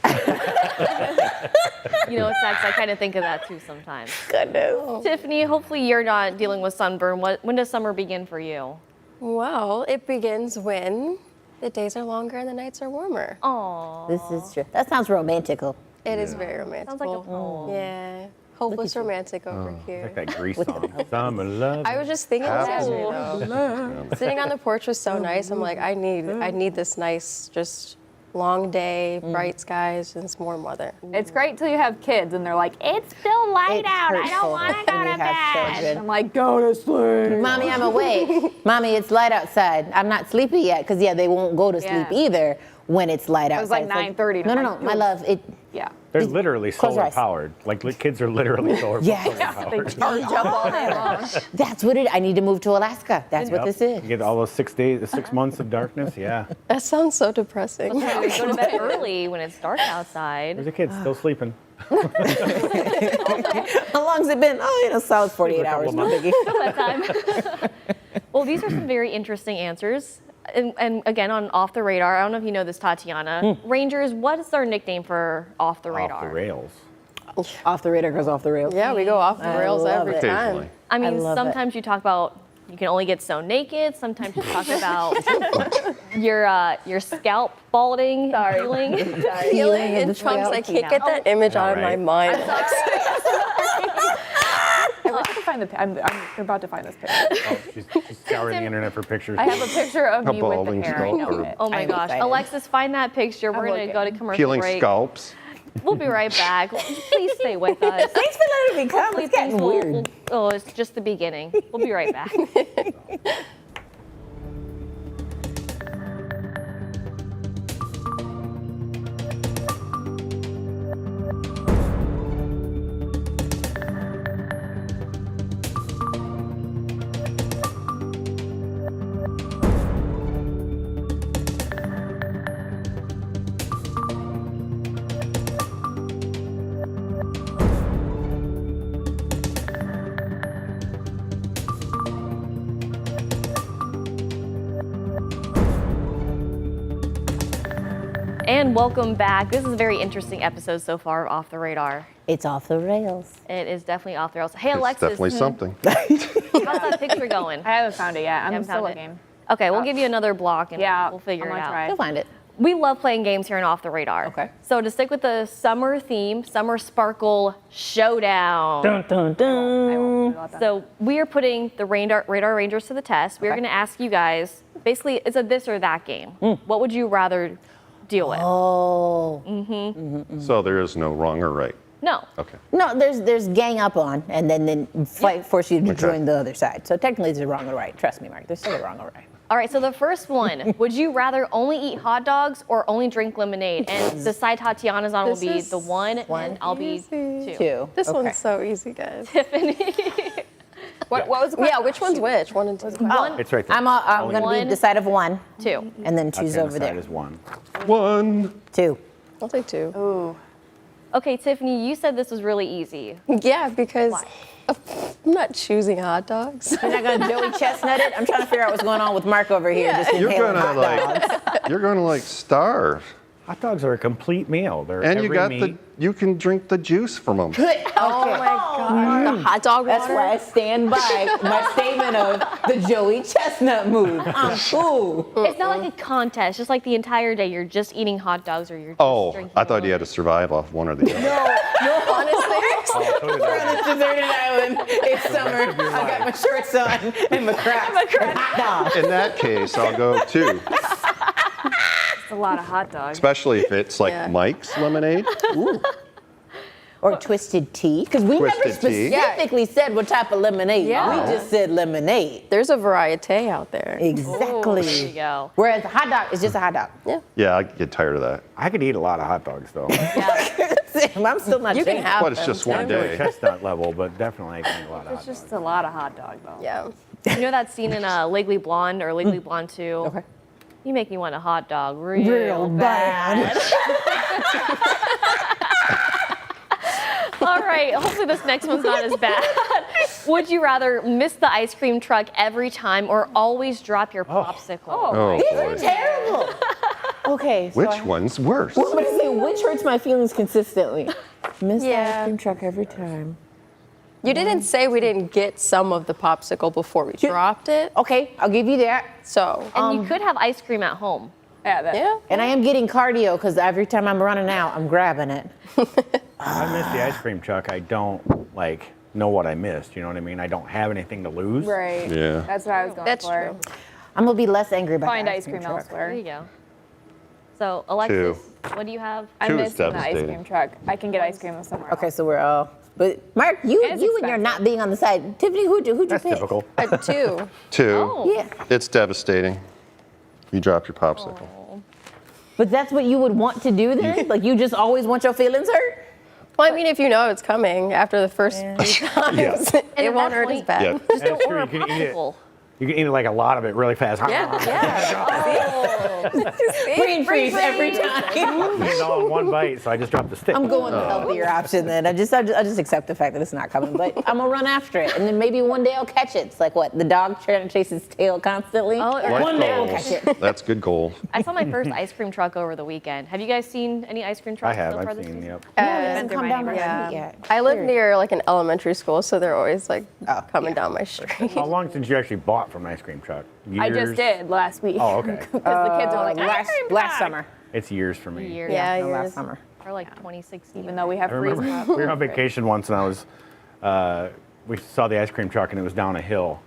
[SPEAKER 1] You know, it's sex. I kind of think of that too sometimes.
[SPEAKER 2] Goodness.
[SPEAKER 1] Tiffany, hopefully you're not dealing with sunburn. When does summer begin for you?
[SPEAKER 4] Well, it begins when the days are longer and the nights are warmer.
[SPEAKER 1] Aww.
[SPEAKER 2] This is true. That sounds romantical.
[SPEAKER 4] It is very romantic.
[SPEAKER 1] Sounds like a poem.
[SPEAKER 4] Yeah. Hopeless romantic over here.
[SPEAKER 3] Like that Grease song. Summer love.
[SPEAKER 4] I was just thinking that
[SPEAKER 5] Absolutely.
[SPEAKER 4] though. Sitting on the porch was so nice. I'm like, I need this nice, just long day, bright skies, and some warm weather.
[SPEAKER 6] It's great till you have kids and they're like, it's still light
[SPEAKER 2] It's
[SPEAKER 6] out. I don't
[SPEAKER 2] hurtful
[SPEAKER 6] want to go
[SPEAKER 2] when you
[SPEAKER 6] to
[SPEAKER 2] have
[SPEAKER 6] bed.
[SPEAKER 2] children.
[SPEAKER 6] I'm like, go to sleep.
[SPEAKER 2] Mommy, I'm awake. Mommy, it's light outside. I'm not sleepy yet because they won't go to sleep
[SPEAKER 6] Yeah.
[SPEAKER 2] either when it's light outside.
[SPEAKER 6] was like
[SPEAKER 2] It's
[SPEAKER 6] 9:30
[SPEAKER 2] No,
[SPEAKER 6] to
[SPEAKER 2] no,
[SPEAKER 6] like
[SPEAKER 2] my
[SPEAKER 6] 2.
[SPEAKER 2] love.
[SPEAKER 6] Yeah.
[SPEAKER 3] They're literally
[SPEAKER 2] Close your
[SPEAKER 3] solar
[SPEAKER 2] eyes.
[SPEAKER 3] powered. Like kids are literally solar
[SPEAKER 2] Yes.
[SPEAKER 3] solar
[SPEAKER 6] They
[SPEAKER 3] powered.
[SPEAKER 6] charge up all day long.
[SPEAKER 2] That's what it. I need to move to Alaska. That's what
[SPEAKER 3] Yep.
[SPEAKER 2] this is.
[SPEAKER 3] You get all those 6 days, the 6 months of darkness. Yeah.
[SPEAKER 4] That sounds so depressing.
[SPEAKER 1] We go to bed early when it's dark outside.
[SPEAKER 3] There's a kid still sleeping.
[SPEAKER 2] How long's it been? Oh, solid 48
[SPEAKER 3] A couple
[SPEAKER 2] hours.
[SPEAKER 3] of
[SPEAKER 2] No
[SPEAKER 3] months.
[SPEAKER 2] biggie.
[SPEAKER 1] Well, these are some very interesting answers. And again, on Off the Radar, I don't know if you know this, Tatiana. Rangers, what is their nickname for Off the Radar?
[SPEAKER 3] Off the rails.
[SPEAKER 2] Off the radar goes off the rails.
[SPEAKER 4] Yeah, we go off the
[SPEAKER 2] I
[SPEAKER 4] rails
[SPEAKER 2] love
[SPEAKER 4] every
[SPEAKER 2] it.
[SPEAKER 5] Occasionally.
[SPEAKER 4] time.
[SPEAKER 1] I mean,
[SPEAKER 2] love it.
[SPEAKER 1] sometimes you talk about you can only get so naked. Sometimes you talk about your scalp balding, healing.
[SPEAKER 4] Healing in
[SPEAKER 2] the
[SPEAKER 4] chunks. I
[SPEAKER 2] scalp.
[SPEAKER 4] can't get that image out of my
[SPEAKER 3] Right.
[SPEAKER 4] mind.
[SPEAKER 6] I wish I could find I'm about to find this picture.
[SPEAKER 3] Oh, she's scouring the internet for pictures.
[SPEAKER 6] I have a picture of
[SPEAKER 5] A
[SPEAKER 6] me with the
[SPEAKER 5] balding
[SPEAKER 6] hair. I know
[SPEAKER 5] scalp or-
[SPEAKER 6] it.
[SPEAKER 1] Oh my
[SPEAKER 2] I'm
[SPEAKER 1] gosh.
[SPEAKER 2] excited.
[SPEAKER 1] Alexis, find that picture. We're
[SPEAKER 6] I'm
[SPEAKER 1] going to go to
[SPEAKER 6] looking.
[SPEAKER 1] commercial
[SPEAKER 5] Peeling
[SPEAKER 1] break.
[SPEAKER 5] scalps.
[SPEAKER 1] We'll be right back. Please stay with us.
[SPEAKER 2] Thanks for letting me come.
[SPEAKER 1] Hopefully
[SPEAKER 2] It's getting
[SPEAKER 1] things will-
[SPEAKER 2] weird.
[SPEAKER 1] oh, it's just the beginning. We'll be right back. And welcome back. This is a very interesting episode so far of Off the Radar.
[SPEAKER 2] It's off the rails.
[SPEAKER 1] It is definitely off the rails. Hey,
[SPEAKER 5] It's
[SPEAKER 1] Alexis.
[SPEAKER 5] definitely something.
[SPEAKER 1] How's that picture going?
[SPEAKER 6] I haven't found it yet. I'm
[SPEAKER 1] Haven't
[SPEAKER 6] still
[SPEAKER 1] found it.
[SPEAKER 6] looking.
[SPEAKER 1] Okay, we'll give you another block and
[SPEAKER 6] Yeah,
[SPEAKER 1] we'll figure
[SPEAKER 6] I'm
[SPEAKER 1] it
[SPEAKER 6] gonna
[SPEAKER 1] out.
[SPEAKER 6] try.
[SPEAKER 2] You'll find it.
[SPEAKER 1] We love playing games here on Off the Radar.
[SPEAKER 2] Okay.
[SPEAKER 1] So to stick with the summer theme, Summer Sparkle Showdown.
[SPEAKER 2] Dun, dun, dun.
[SPEAKER 6] I won't forget that.
[SPEAKER 1] So we are putting the Radar Rangers to the test. We're
[SPEAKER 2] Okay.
[SPEAKER 1] going to ask you guys, basically, it's a this or that game. What would you rather deal with?
[SPEAKER 2] Oh.
[SPEAKER 5] So there is no wrong or right.
[SPEAKER 1] No.
[SPEAKER 5] Okay.
[SPEAKER 2] No, there's gang up on, and then fight force you to
[SPEAKER 5] Okay.
[SPEAKER 2] join the other side. So technically, there's a wrong or right. Trust me, Mark. There's still a wrong or right.
[SPEAKER 1] All right, so the first one, would you rather only eat hot dogs or only drink lemonade? And the side Tatiana's on will
[SPEAKER 4] This
[SPEAKER 1] be
[SPEAKER 4] is
[SPEAKER 1] the one, and I'll be
[SPEAKER 4] easy.
[SPEAKER 1] two.
[SPEAKER 2] Two.
[SPEAKER 4] This
[SPEAKER 2] Okay.
[SPEAKER 4] one's so easy, guys.
[SPEAKER 6] What was the question?
[SPEAKER 4] Yeah, which one's which? 1 and 2.
[SPEAKER 3] It's right there.
[SPEAKER 2] I'm going to
[SPEAKER 1] One.
[SPEAKER 2] be the side of one,
[SPEAKER 1] Two.
[SPEAKER 2] and then choose
[SPEAKER 3] Tatiana's
[SPEAKER 2] over
[SPEAKER 3] side
[SPEAKER 2] there.
[SPEAKER 3] is one.
[SPEAKER 5] One.
[SPEAKER 2] Two.
[SPEAKER 4] I'll take 2.
[SPEAKER 6] Ooh.
[SPEAKER 1] Okay, Tiffany, you said this was really easy.
[SPEAKER 4] Yeah, because
[SPEAKER 1] Why?
[SPEAKER 4] I'm not choosing hot dogs.
[SPEAKER 2] You're not going to Joey Chestnut it? I'm trying to figure out what's going on with Mark over here. Just
[SPEAKER 5] You're
[SPEAKER 2] inhaling
[SPEAKER 5] gonna
[SPEAKER 2] hot dogs.
[SPEAKER 5] you're gonna like starve,
[SPEAKER 3] Hot dogs are a complete meal. They're
[SPEAKER 5] and you
[SPEAKER 3] every
[SPEAKER 5] got
[SPEAKER 3] meat.
[SPEAKER 5] you can drink the juice from them.
[SPEAKER 4] Oh my god. The hot dog
[SPEAKER 2] That's
[SPEAKER 4] water?
[SPEAKER 2] why I stand by my statement of the Joey Chestnut move. I'm cool.
[SPEAKER 1] It's not like a contest, just like the entire day you're just eating hot dogs or you're just
[SPEAKER 5] Oh,
[SPEAKER 1] drinking
[SPEAKER 5] I thought you had
[SPEAKER 1] lemonade.
[SPEAKER 5] to survive off one or the other.
[SPEAKER 4] No, honestly.
[SPEAKER 3] Oh, so did I.
[SPEAKER 2] This deserted island. It's summer. I got my shorts on and my Crocs. And hot dogs.
[SPEAKER 5] In that case, I'll go 2,
[SPEAKER 6] It's a lot of hot dogs.
[SPEAKER 5] especially if it's like
[SPEAKER 4] Yeah.
[SPEAKER 5] Mike's lemonade.
[SPEAKER 2] Or twisted tea. Because we never
[SPEAKER 5] Twisted tea.
[SPEAKER 2] specifically said what type of lemonade.
[SPEAKER 4] Yeah.
[SPEAKER 2] We just said lemonade.
[SPEAKER 4] There's a variety out there.
[SPEAKER 2] Exactly.
[SPEAKER 1] There you go.
[SPEAKER 2] Whereas a hot dog is just a hot dog.
[SPEAKER 5] Yeah, I get tired of that.
[SPEAKER 3] I could eat a lot of hot dogs though.
[SPEAKER 2] I'm still not
[SPEAKER 4] You can
[SPEAKER 2] changing.
[SPEAKER 4] have
[SPEAKER 5] But it's
[SPEAKER 4] them.
[SPEAKER 5] just one
[SPEAKER 3] Not really
[SPEAKER 5] day.
[SPEAKER 3] chestnut level, but definitely I can eat a lot of
[SPEAKER 6] It's
[SPEAKER 3] hot
[SPEAKER 6] just
[SPEAKER 3] dogs.
[SPEAKER 6] a lot of hot dog though.
[SPEAKER 4] Yeah.
[SPEAKER 1] You know that scene in Legally Blonde or Legally Blonde 2?
[SPEAKER 2] Okay.
[SPEAKER 1] You make me want a hot dog real,
[SPEAKER 2] Real bad.
[SPEAKER 1] All right, hopefully this next one's not as bad. Would you rather miss the ice cream truck every time or always drop your popsicle?
[SPEAKER 5] Oh
[SPEAKER 2] These are
[SPEAKER 5] boy.
[SPEAKER 2] terrible. Okay. So
[SPEAKER 5] Which one's worse?
[SPEAKER 2] I'm going to say which hurts my feelings consistently. Miss the
[SPEAKER 4] Yeah.
[SPEAKER 2] ice cream truck every time.
[SPEAKER 4] You didn't say we didn't get some of the popsicle before we dropped it.
[SPEAKER 2] Okay, I'll give you that.
[SPEAKER 4] So,
[SPEAKER 1] And you could have ice cream at home.
[SPEAKER 6] Yeah. That,
[SPEAKER 4] yeah.
[SPEAKER 2] And I am getting cardio because every time I'm running out, I'm grabbing it.
[SPEAKER 3] I missed the ice cream truck. I don't like know what I missed. You know what I mean? I don't have anything to lose.
[SPEAKER 6] Right.
[SPEAKER 5] Yeah.
[SPEAKER 6] That's what I was going
[SPEAKER 4] That's
[SPEAKER 6] for.
[SPEAKER 4] true.
[SPEAKER 2] I'm going to be less angry about
[SPEAKER 6] Find
[SPEAKER 2] the
[SPEAKER 6] ice cream
[SPEAKER 2] truck.
[SPEAKER 1] There you
[SPEAKER 6] elsewhere.
[SPEAKER 1] go. So, Alexis, what do you have?
[SPEAKER 6] I'm
[SPEAKER 5] 2 is
[SPEAKER 6] missing the ice
[SPEAKER 5] devastating.
[SPEAKER 6] cream truck. I can get ice cream somewhere
[SPEAKER 2] Okay,
[SPEAKER 6] else.
[SPEAKER 2] so we're all. But Mark, you
[SPEAKER 6] And
[SPEAKER 2] and
[SPEAKER 6] it's
[SPEAKER 2] you're
[SPEAKER 6] expensive.
[SPEAKER 2] not being on the side. Tiffany, who'd you
[SPEAKER 3] That's
[SPEAKER 2] pick?
[SPEAKER 3] typical.
[SPEAKER 4] 2.
[SPEAKER 5] 2.
[SPEAKER 1] Oh.
[SPEAKER 2] Yeah.
[SPEAKER 5] It's devastating. You drop your popsicle.
[SPEAKER 2] But that's what you would want to do then? Like you just always want your feelings hurt?
[SPEAKER 4] Well, I mean, if you know it's coming after the first few times,
[SPEAKER 5] Yeah.
[SPEAKER 1] And
[SPEAKER 4] it
[SPEAKER 1] at
[SPEAKER 4] won't
[SPEAKER 1] that
[SPEAKER 4] hurt as
[SPEAKER 1] point-
[SPEAKER 4] bad.
[SPEAKER 5] Yeah.
[SPEAKER 1] Just don't
[SPEAKER 3] That's true,
[SPEAKER 1] order a
[SPEAKER 3] you can eat it.
[SPEAKER 1] popsicle.
[SPEAKER 3] You can eat like a lot of it really fast.
[SPEAKER 2] Brain freeze every time.
[SPEAKER 3] It's all in one bite, so I just dropped the stick.
[SPEAKER 2] I'm going the healthier option then. I just accept the fact that it's not coming, but I'm gonna run after it, and then maybe one day I'll catch it. It's like what the dog trying to chase its tail constantly.
[SPEAKER 1] Oh,
[SPEAKER 5] Like
[SPEAKER 2] One day I'll
[SPEAKER 5] goals.
[SPEAKER 2] catch it.
[SPEAKER 5] That's good goal.
[SPEAKER 1] I saw my first ice cream truck over the weekend. Have you guys seen any ice cream
[SPEAKER 3] I
[SPEAKER 1] trucks
[SPEAKER 3] have.
[SPEAKER 1] so far
[SPEAKER 3] I've
[SPEAKER 1] this
[SPEAKER 3] seen.
[SPEAKER 1] season?
[SPEAKER 3] Yep.
[SPEAKER 2] It hasn't
[SPEAKER 6] through
[SPEAKER 2] come
[SPEAKER 6] my
[SPEAKER 2] down my
[SPEAKER 6] neighborhood.
[SPEAKER 2] street yet.
[SPEAKER 4] I live
[SPEAKER 2] Weird.
[SPEAKER 4] near like an elementary school, so they're always like
[SPEAKER 2] Oh,
[SPEAKER 4] coming down my street.
[SPEAKER 3] How long since you actually bought from an ice cream truck? Years?
[SPEAKER 6] I just did last week.
[SPEAKER 3] Oh, okay.
[SPEAKER 6] Because the kids are like, ice cream
[SPEAKER 2] last
[SPEAKER 6] truck.
[SPEAKER 2] summer.
[SPEAKER 3] It's years for me.
[SPEAKER 1] Years.
[SPEAKER 4] Yeah,
[SPEAKER 2] No, last
[SPEAKER 4] yours.
[SPEAKER 2] summer.
[SPEAKER 1] Or like 2016.
[SPEAKER 6] Even though we have
[SPEAKER 3] I remember
[SPEAKER 6] freezing.
[SPEAKER 3] we were on vacation once, and I was, we saw the ice cream truck, and it was down a hill,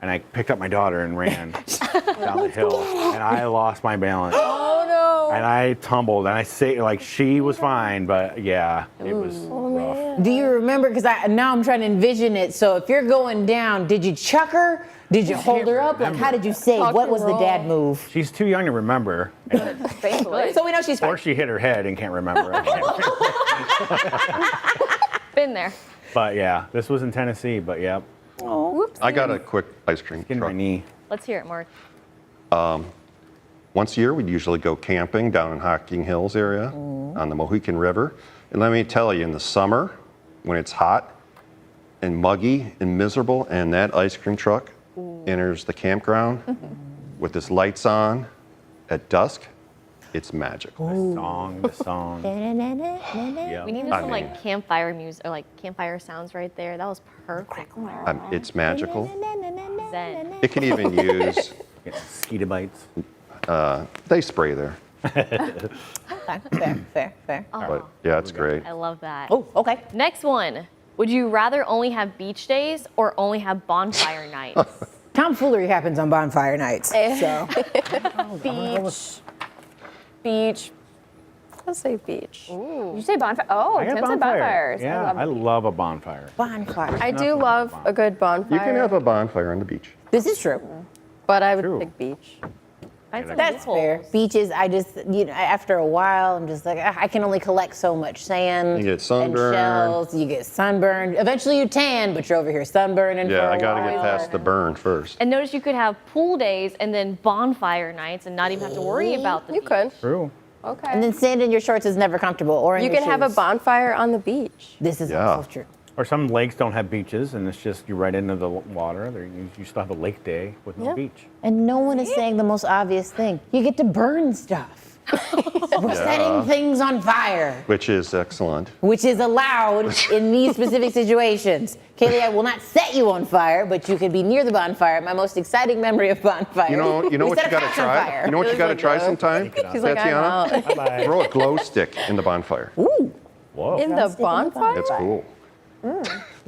[SPEAKER 3] and I picked up my daughter and ran down the hill, and I lost my balance.
[SPEAKER 4] Oh
[SPEAKER 3] And I tumbled, and I say like she was fine, but yeah, it was rough.
[SPEAKER 2] Do you remember? Because now I'm trying to envision it. So if you're going down, did you chuck her? Did you hold her up? Like, how did you save?
[SPEAKER 4] Tuck
[SPEAKER 2] What
[SPEAKER 4] and
[SPEAKER 2] was the
[SPEAKER 4] roll.
[SPEAKER 2] dad move?
[SPEAKER 3] She's too young to remember,
[SPEAKER 6] Thankfully.
[SPEAKER 2] So we know she's fine.
[SPEAKER 3] or she hit her head and can't remember.
[SPEAKER 1] Been there.
[SPEAKER 3] But yeah, this was in Tennessee. But yeah,
[SPEAKER 5] I got a quick ice cream
[SPEAKER 3] in my
[SPEAKER 5] truck.
[SPEAKER 3] knee.
[SPEAKER 1] Let's hear it, Mark.
[SPEAKER 5] Once a year, we'd usually go camping down in Hocking Hills area on the Mohican River. And let me tell you, in the summer, when it's hot and muggy and miserable, and that ice cream truck enters the campground with its lights on at dusk, it's magical.
[SPEAKER 3] The song. Yeah.
[SPEAKER 1] We needed some like campfire music or like campfire sounds right there. That was perfect.
[SPEAKER 5] It's magical.
[SPEAKER 1] Zen.
[SPEAKER 5] It can even use,
[SPEAKER 3] Get mosquito bites.
[SPEAKER 5] they spray there.
[SPEAKER 2] Fair.
[SPEAKER 5] But yeah, it's great.
[SPEAKER 1] I love that.
[SPEAKER 2] Oh, okay.
[SPEAKER 1] Next one. Would you rather only have beach days or only have bonfire nights?
[SPEAKER 2] Tomfoolery happens on bonfire nights. So
[SPEAKER 4] Beach. I'll say beach.
[SPEAKER 6] Did you say bonfire? Oh,
[SPEAKER 3] I got
[SPEAKER 6] Tim said bonfires.
[SPEAKER 3] Yeah, I
[SPEAKER 6] love
[SPEAKER 3] love a bonfire.
[SPEAKER 2] bonfire.
[SPEAKER 4] I do
[SPEAKER 3] Nothing
[SPEAKER 4] love
[SPEAKER 3] like
[SPEAKER 4] a good bonfire.
[SPEAKER 5] You can have a bonfire on the beach.
[SPEAKER 2] This is true.
[SPEAKER 4] but I would
[SPEAKER 3] True.
[SPEAKER 4] pick beach.
[SPEAKER 2] That's fair. Beaches, I just, after a while, I'm just like, I can only collect so much sand.
[SPEAKER 5] You get sunburn.
[SPEAKER 2] And shells. You get sunburned. Eventually you tan, but you're over here sunburning for
[SPEAKER 5] Yeah,
[SPEAKER 2] a
[SPEAKER 5] I got to get
[SPEAKER 2] while.
[SPEAKER 5] past the burn first.
[SPEAKER 1] And notice you could have pool days and then bonfire nights and not even have to worry about the
[SPEAKER 4] You
[SPEAKER 1] beach.
[SPEAKER 4] could.
[SPEAKER 3] True.
[SPEAKER 6] Okay.
[SPEAKER 2] And then sand in your shorts is never comfortable, or in
[SPEAKER 4] You
[SPEAKER 2] your
[SPEAKER 4] can have a
[SPEAKER 2] shoes.
[SPEAKER 4] bonfire on the beach.
[SPEAKER 2] This is
[SPEAKER 5] Yeah.
[SPEAKER 2] also true.
[SPEAKER 3] Or some lakes don't have beaches, and it's just you're right into the water. You still have a lake day with no
[SPEAKER 4] Yeah.
[SPEAKER 3] beach.
[SPEAKER 2] And no one is saying the most obvious thing. You get to burn stuff. We're setting things on fire,
[SPEAKER 5] Which is excellent.
[SPEAKER 2] which is allowed in these specific situations. Kaylee, I will not set you on fire, but you can be near the bonfire. My most exciting memory of bonfire.
[SPEAKER 5] You know
[SPEAKER 2] We
[SPEAKER 5] what
[SPEAKER 2] set
[SPEAKER 5] you
[SPEAKER 2] a
[SPEAKER 5] got to
[SPEAKER 2] patch on
[SPEAKER 5] try?
[SPEAKER 2] fire.
[SPEAKER 5] You know what you got to
[SPEAKER 4] like
[SPEAKER 5] try
[SPEAKER 4] that.
[SPEAKER 5] sometime?
[SPEAKER 4] He's like, I'm out.
[SPEAKER 3] Bye-bye.
[SPEAKER 5] Throw a glow stick in the bonfire.
[SPEAKER 2] Ooh,
[SPEAKER 3] Whoa.
[SPEAKER 4] In the bonfire?
[SPEAKER 5] That's cool.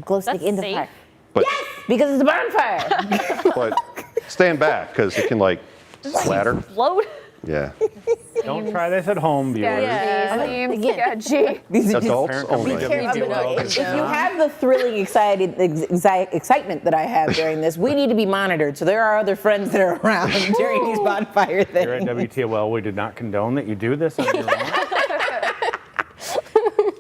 [SPEAKER 2] glow stick
[SPEAKER 1] That's
[SPEAKER 2] in the
[SPEAKER 1] safe.
[SPEAKER 2] fire.
[SPEAKER 5] But
[SPEAKER 2] Because it's a bonfire.
[SPEAKER 5] but stand back because it can like splatter.
[SPEAKER 1] Float.
[SPEAKER 5] Yeah.
[SPEAKER 3] Don't try this at home, viewers.
[SPEAKER 6] Seems
[SPEAKER 2] Again.
[SPEAKER 6] sketchy.
[SPEAKER 2] These are just
[SPEAKER 5] Adults
[SPEAKER 3] Parents
[SPEAKER 5] only.
[SPEAKER 3] are
[SPEAKER 2] careful.
[SPEAKER 3] WTOL.
[SPEAKER 2] If you have the thrilling, excitement that I have during this, we need to be monitored. So there are other friends that are around during these bonfire
[SPEAKER 3] Here at
[SPEAKER 2] things.
[SPEAKER 3] WTOL, we did not condone that you do this on your own.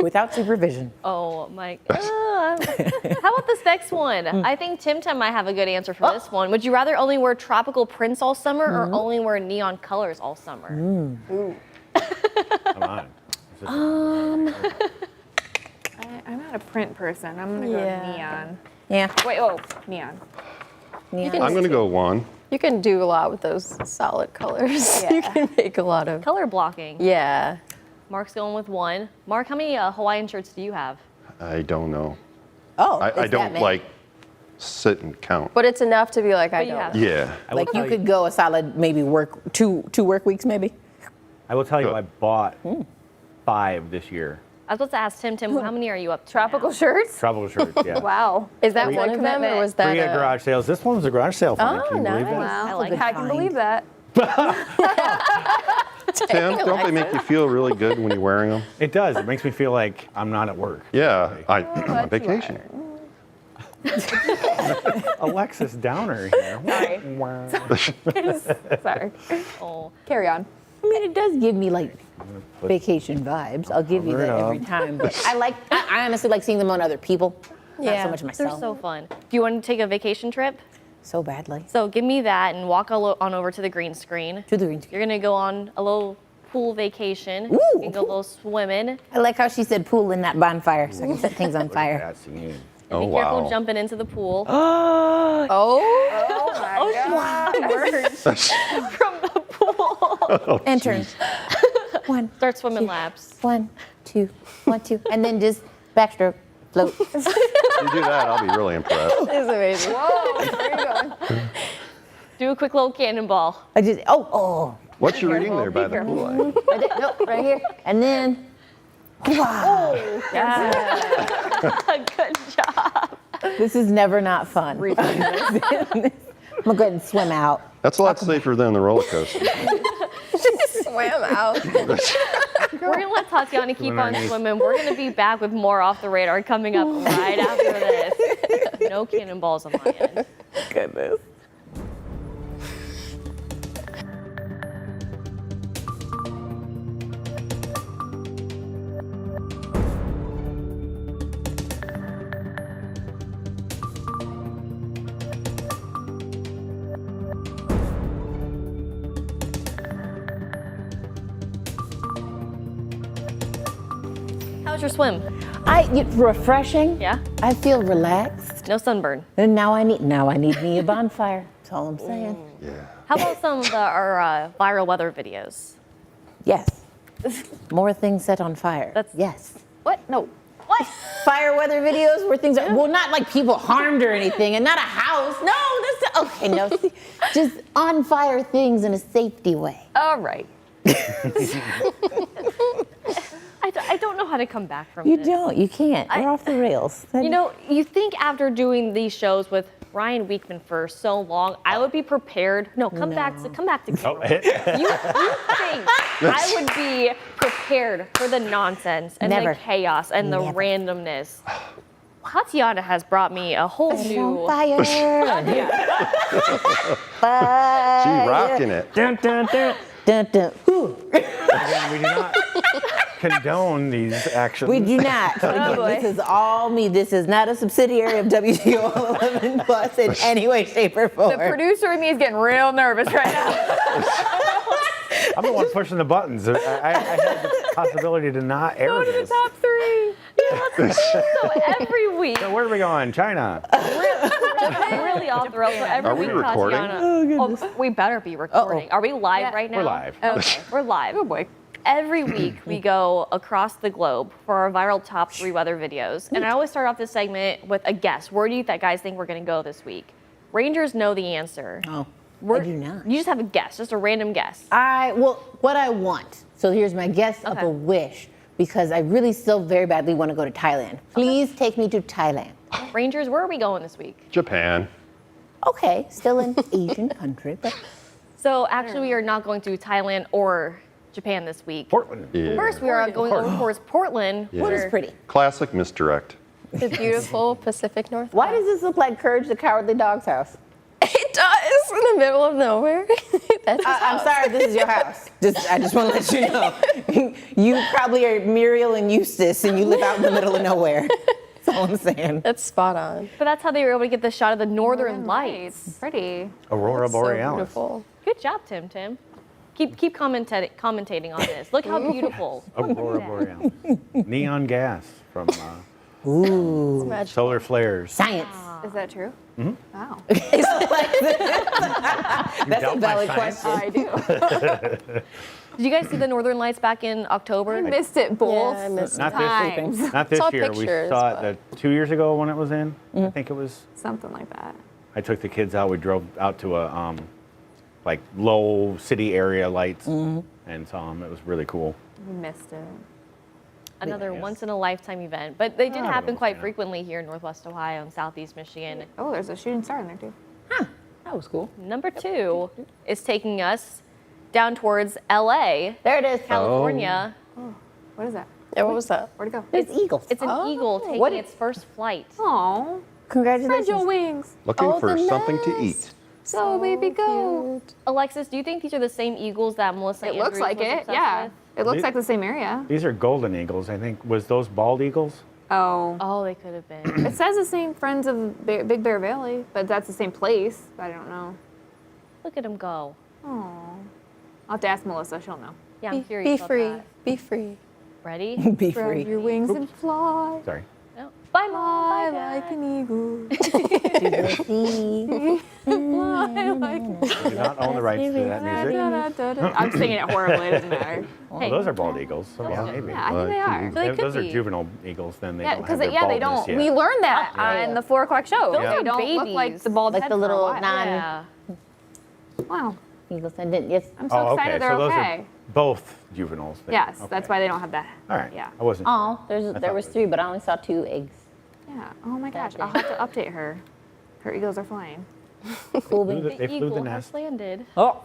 [SPEAKER 2] Without supervision.
[SPEAKER 1] Oh my. How about this next one? I think Tim might have a good answer for this one. Would you rather only wear tropical prints all summer or only wear neon colors all summer?
[SPEAKER 3] Come on.
[SPEAKER 6] I'm not a print person. I'm gonna go
[SPEAKER 4] Yeah.
[SPEAKER 6] neon.
[SPEAKER 2] Yeah.
[SPEAKER 6] Wait, oh, neon.
[SPEAKER 5] I'm going to go one.
[SPEAKER 4] You can do a lot with those solid colors. You can make a lot of.
[SPEAKER 1] Color blocking.
[SPEAKER 4] Yeah.
[SPEAKER 1] Mark's going with one. Mark, how many Hawaiian shirts do you have?
[SPEAKER 5] I don't know.
[SPEAKER 2] Oh,
[SPEAKER 5] I
[SPEAKER 2] it's that
[SPEAKER 5] don't
[SPEAKER 2] many.
[SPEAKER 5] like sit and count.
[SPEAKER 4] But it's enough to be like, I
[SPEAKER 1] But you
[SPEAKER 4] don't.
[SPEAKER 1] have-
[SPEAKER 5] Yeah.
[SPEAKER 3] I will
[SPEAKER 2] Like you
[SPEAKER 3] tell
[SPEAKER 2] could go a solid maybe two work weeks maybe.
[SPEAKER 3] I will tell you, I bought 5 this year.
[SPEAKER 1] I was supposed to ask Tim, how many are you up to?
[SPEAKER 6] Tropical
[SPEAKER 1] now?
[SPEAKER 6] shirts?
[SPEAKER 3] Travel shirts, yeah.
[SPEAKER 6] Wow.
[SPEAKER 4] Is that
[SPEAKER 6] Free
[SPEAKER 4] one of them, or
[SPEAKER 6] commitment.
[SPEAKER 4] was that
[SPEAKER 3] Free at garage sales. This one was a garage sale for me.
[SPEAKER 4] Oh,
[SPEAKER 3] Can you believe
[SPEAKER 4] nice.
[SPEAKER 3] that?
[SPEAKER 6] Wow.
[SPEAKER 1] I like
[SPEAKER 2] good
[SPEAKER 6] I can
[SPEAKER 2] find.
[SPEAKER 6] believe that.
[SPEAKER 5] Tim, don't they make you feel really good when you're wearing them?
[SPEAKER 3] It does. It makes me feel like I'm not at work.
[SPEAKER 5] Yeah. I'm on vacation.
[SPEAKER 3] Alexis Downer here.
[SPEAKER 6] Sorry.
[SPEAKER 3] Wow.
[SPEAKER 6] Sorry.
[SPEAKER 1] Oh.
[SPEAKER 6] Carry on.
[SPEAKER 2] I mean, it does give me like vacation vibes. I'll give you
[SPEAKER 3] Cover it
[SPEAKER 2] that every
[SPEAKER 3] up.
[SPEAKER 2] time. But I honestly like seeing them on other people. Not
[SPEAKER 4] Yeah.
[SPEAKER 2] so much
[SPEAKER 1] They're
[SPEAKER 2] myself.
[SPEAKER 1] so fun. Do you want to take a vacation trip?
[SPEAKER 2] So badly.
[SPEAKER 1] So give me that and walk on over to the green screen.
[SPEAKER 2] To the green screen.
[SPEAKER 1] You're gonna go on a little pool vacation.
[SPEAKER 2] Ooh,
[SPEAKER 1] You can go a little swimming.
[SPEAKER 2] I like how she said pool in that bonfire, so I can set things on fire.
[SPEAKER 3] That scene.
[SPEAKER 5] Oh,
[SPEAKER 1] Be careful
[SPEAKER 5] wow.
[SPEAKER 1] jumping into the pool.
[SPEAKER 4] Oh.
[SPEAKER 1] From the pool.
[SPEAKER 2] Enter. One,
[SPEAKER 1] Start swimming laps.
[SPEAKER 2] 1, 2, 1, 2, and then just backstroke, float.
[SPEAKER 5] If you do that, I'll be really impressed.
[SPEAKER 4] It's amazing.
[SPEAKER 6] Whoa, where are you going?
[SPEAKER 1] Do a quick little cannonball.
[SPEAKER 2] I just oh,
[SPEAKER 5] What you reading there by the pool?
[SPEAKER 2] I did, nope, right here, and then. Wow.
[SPEAKER 1] Good job.
[SPEAKER 2] This is never not fun. I'm gonna go ahead and swim out.
[SPEAKER 5] That's a lot safer than the roller coaster.
[SPEAKER 4] Swim I'm out.
[SPEAKER 1] We're gonna let Tatiana keep on
[SPEAKER 3] underneath.
[SPEAKER 1] swimming. We're gonna be back with more Off the Radar coming up right after this. No cannonballs on my end.
[SPEAKER 2] Goodness.
[SPEAKER 1] How's your swim?
[SPEAKER 2] Refreshing.
[SPEAKER 1] Yeah?
[SPEAKER 2] I feel relaxed.
[SPEAKER 1] No sunburn.
[SPEAKER 2] And now I need me a bonfire. That's all I'm saying.
[SPEAKER 5] Yeah.
[SPEAKER 1] How about some of our viral weather videos?
[SPEAKER 2] Yes. More things set on fire. Yes.
[SPEAKER 1] What? No. What?
[SPEAKER 2] Fire weather videos where things are, well, not like people harmed or anything, and not a house. No, that's okay. No, see, just on fire things in a safety way.
[SPEAKER 1] All right. I don't know how to come back from
[SPEAKER 2] You
[SPEAKER 1] this.
[SPEAKER 2] don't. You can't. You're off the rails.
[SPEAKER 1] You know, you think after doing these shows with Ryan Weekman for so long, I would be prepared. No, come back to
[SPEAKER 3] Oh,
[SPEAKER 1] camera. You think I would be prepared for the nonsense and
[SPEAKER 2] Never.
[SPEAKER 1] the chaos and the
[SPEAKER 2] Never.
[SPEAKER 1] randomness? Tatiana has brought me a whole
[SPEAKER 2] On
[SPEAKER 1] new.
[SPEAKER 2] fire.
[SPEAKER 5] She rocking it.
[SPEAKER 3] dun, dun, dun.
[SPEAKER 2] Dun, dun. Ooh.
[SPEAKER 3] Again, we do not condone these actions.
[SPEAKER 2] We do not.
[SPEAKER 1] Oh, boy.
[SPEAKER 2] This is all me. This is not a subsidiary of WTO 11 Plus in any way, shape, or form.
[SPEAKER 6] The producer in me is getting real nervous right now.
[SPEAKER 3] I'm the one pushing the buttons. I had the possibility to not air
[SPEAKER 6] Go to the
[SPEAKER 3] this.
[SPEAKER 6] top 3.
[SPEAKER 1] So every week,
[SPEAKER 3] So where are we going? China.
[SPEAKER 1] really off the rails. So every
[SPEAKER 5] Are we
[SPEAKER 1] week,
[SPEAKER 5] recording?
[SPEAKER 1] Tatiana, we better be recording. Are we live
[SPEAKER 6] Yeah.
[SPEAKER 1] right now?
[SPEAKER 3] We're live.
[SPEAKER 1] Okay, we're live.
[SPEAKER 6] Oh boy.
[SPEAKER 1] Every week we go across the globe for our viral top 3 weather videos. And I always start off this segment with a guess. Where do you guys think we're gonna go this week? Rangers know the answer.
[SPEAKER 2] Oh,
[SPEAKER 1] We're-
[SPEAKER 2] I do not.
[SPEAKER 1] You just have a guess, just a random guess.
[SPEAKER 2] What I want. So here's my guess of
[SPEAKER 1] Okay.
[SPEAKER 2] a wish, because I really still very badly want to go to Thailand. Please take me to Thailand.
[SPEAKER 1] Rangers, where are we going this week?
[SPEAKER 5] Japan.
[SPEAKER 2] Okay, still an Asian country, but
[SPEAKER 1] So actually we are not going to Thailand or Japan this week.
[SPEAKER 3] Portland.
[SPEAKER 5] Yeah.
[SPEAKER 1] First we are going over towards Portland.
[SPEAKER 5] Yeah.
[SPEAKER 2] what is
[SPEAKER 1] where-
[SPEAKER 2] pretty?
[SPEAKER 5] Classic misdirect.
[SPEAKER 4] The beautiful Pacific Northwest.
[SPEAKER 2] Why does this look like Courage the Cowardly Dog's house?
[SPEAKER 4] It does in the middle of nowhere. That's his
[SPEAKER 2] I'm
[SPEAKER 4] house.
[SPEAKER 2] sorry, this is your house. I just want to let you know. You probably are Muriel and Eustace, and you live out in the middle of nowhere. That's all I'm saying.
[SPEAKER 4] That's spot on.
[SPEAKER 1] But that's how they were able to get the shot of the Northern Lights.
[SPEAKER 6] Pretty.
[SPEAKER 3] Aurora
[SPEAKER 4] So
[SPEAKER 3] Borealis.
[SPEAKER 4] beautiful.
[SPEAKER 1] Good job, Tim. Keep commentating on this. Look how beautiful.
[SPEAKER 3] Aurora Borealis. Neon gas from
[SPEAKER 2] Ooh,
[SPEAKER 4] Magical.
[SPEAKER 3] solar flares.
[SPEAKER 2] science.
[SPEAKER 6] Is that true? Wow.
[SPEAKER 2] That's a
[SPEAKER 3] doubt my
[SPEAKER 2] valid
[SPEAKER 3] science?
[SPEAKER 2] question.
[SPEAKER 6] I do.
[SPEAKER 1] Did you guys see the Northern Lights back in October?
[SPEAKER 6] I missed it both
[SPEAKER 4] Yeah, I missed
[SPEAKER 3] Not
[SPEAKER 6] times.
[SPEAKER 3] this, not this
[SPEAKER 4] Saw
[SPEAKER 3] year. We
[SPEAKER 4] pictures,
[SPEAKER 3] saw it 2 years ago when it was in. I think it was.
[SPEAKER 6] Something like that.
[SPEAKER 3] I took the kids out. We drove out to a like low city area lights and saw them. It was really cool.
[SPEAKER 6] We missed it.
[SPEAKER 1] Another
[SPEAKER 3] Yes.
[SPEAKER 1] once in a lifetime event. But they did
[SPEAKER 3] Ah,
[SPEAKER 1] happen
[SPEAKER 3] those,
[SPEAKER 1] quite
[SPEAKER 3] yeah.
[SPEAKER 1] frequently here in Northwest Ohio and Southeast Michigan.
[SPEAKER 6] Oh, there's a shooting star in there too.
[SPEAKER 2] That was cool.
[SPEAKER 1] Number 2 is taking us down towards LA,
[SPEAKER 2] There it is.
[SPEAKER 1] California.
[SPEAKER 6] What is that?
[SPEAKER 4] Yeah, what was that?
[SPEAKER 6] Where'd it go?
[SPEAKER 2] There's eagles.
[SPEAKER 1] It's an eagle taking
[SPEAKER 2] what-
[SPEAKER 1] its first flight.
[SPEAKER 6] Oh, spread
[SPEAKER 2] Congratulations.
[SPEAKER 6] your wings.
[SPEAKER 5] Looking
[SPEAKER 2] Oh,
[SPEAKER 5] for
[SPEAKER 2] the
[SPEAKER 5] something to
[SPEAKER 2] nest.
[SPEAKER 5] eat.
[SPEAKER 6] So baby, go.
[SPEAKER 1] Alexis, do you think these are the same eagles that Melissa
[SPEAKER 6] It looks
[SPEAKER 1] Andrews
[SPEAKER 6] like
[SPEAKER 1] was
[SPEAKER 6] it.
[SPEAKER 1] obsessed
[SPEAKER 6] Yeah.
[SPEAKER 1] with?
[SPEAKER 6] It looks
[SPEAKER 3] These-
[SPEAKER 6] like the same area.
[SPEAKER 3] These are golden eagles, I think. Was those bald eagles?
[SPEAKER 6] Oh.
[SPEAKER 1] Oh, they could have been.
[SPEAKER 6] It says the same Friends of Big Bear Valley, but that's the same place. I don't know.
[SPEAKER 1] Look at them go.
[SPEAKER 6] Oh. I'll have to ask Melissa. She'll know.
[SPEAKER 1] Yeah, I'm
[SPEAKER 4] Be
[SPEAKER 1] curious about
[SPEAKER 4] free.
[SPEAKER 1] that.
[SPEAKER 4] Be free.
[SPEAKER 1] Ready?
[SPEAKER 2] Be
[SPEAKER 6] Spread
[SPEAKER 2] free.
[SPEAKER 6] your wings and fly.
[SPEAKER 3] Sorry.
[SPEAKER 1] No. Bye, Mom.
[SPEAKER 6] Fly
[SPEAKER 1] Bye,
[SPEAKER 6] like
[SPEAKER 1] Dad.
[SPEAKER 6] an eagle.
[SPEAKER 2] To the sea.
[SPEAKER 6] Fly like an
[SPEAKER 3] I do not own the rights to that music.
[SPEAKER 6] I'm singing it horribly. It doesn't matter.
[SPEAKER 3] Well, those are bald eagles. So yeah, maybe.
[SPEAKER 6] Yeah, I think they are.
[SPEAKER 1] So they
[SPEAKER 3] If those
[SPEAKER 1] could
[SPEAKER 3] are
[SPEAKER 1] be.
[SPEAKER 3] juvenile eagles, then they
[SPEAKER 6] Yeah,
[SPEAKER 3] don't
[SPEAKER 6] because
[SPEAKER 3] have their
[SPEAKER 6] they
[SPEAKER 3] baldness
[SPEAKER 6] don't.
[SPEAKER 3] yet.
[SPEAKER 6] We learned that
[SPEAKER 1] Yeah.
[SPEAKER 6] on the 4 o'clock show.
[SPEAKER 1] Those
[SPEAKER 6] They
[SPEAKER 1] are
[SPEAKER 6] don't look like
[SPEAKER 1] babies.
[SPEAKER 6] the bald
[SPEAKER 2] Like
[SPEAKER 6] head
[SPEAKER 2] the
[SPEAKER 6] for a
[SPEAKER 2] little
[SPEAKER 6] while.
[SPEAKER 2] non-
[SPEAKER 1] Yeah.
[SPEAKER 6] Wow.
[SPEAKER 2] Eagles. And then, yes.
[SPEAKER 6] I'm so
[SPEAKER 3] Oh,
[SPEAKER 6] excited
[SPEAKER 3] okay.
[SPEAKER 6] they're
[SPEAKER 3] So those
[SPEAKER 6] okay.
[SPEAKER 3] are both juveniles. then.
[SPEAKER 6] Yes,
[SPEAKER 3] Okay.
[SPEAKER 6] that's why they don't have that.
[SPEAKER 3] All right.
[SPEAKER 6] Yeah.
[SPEAKER 3] I wasn't.
[SPEAKER 2] Oh, there
[SPEAKER 3] thought
[SPEAKER 2] was
[SPEAKER 3] it was-
[SPEAKER 2] 3, but I only saw 2 eggs.
[SPEAKER 6] Yeah. Oh my gosh.
[SPEAKER 2] That
[SPEAKER 6] I'll have to update her. Her eagles are flying.
[SPEAKER 2] Cool.
[SPEAKER 3] Flew the-
[SPEAKER 2] beans.
[SPEAKER 3] They flew the
[SPEAKER 1] Eagle
[SPEAKER 3] nest.
[SPEAKER 1] has landed.
[SPEAKER 2] Oh.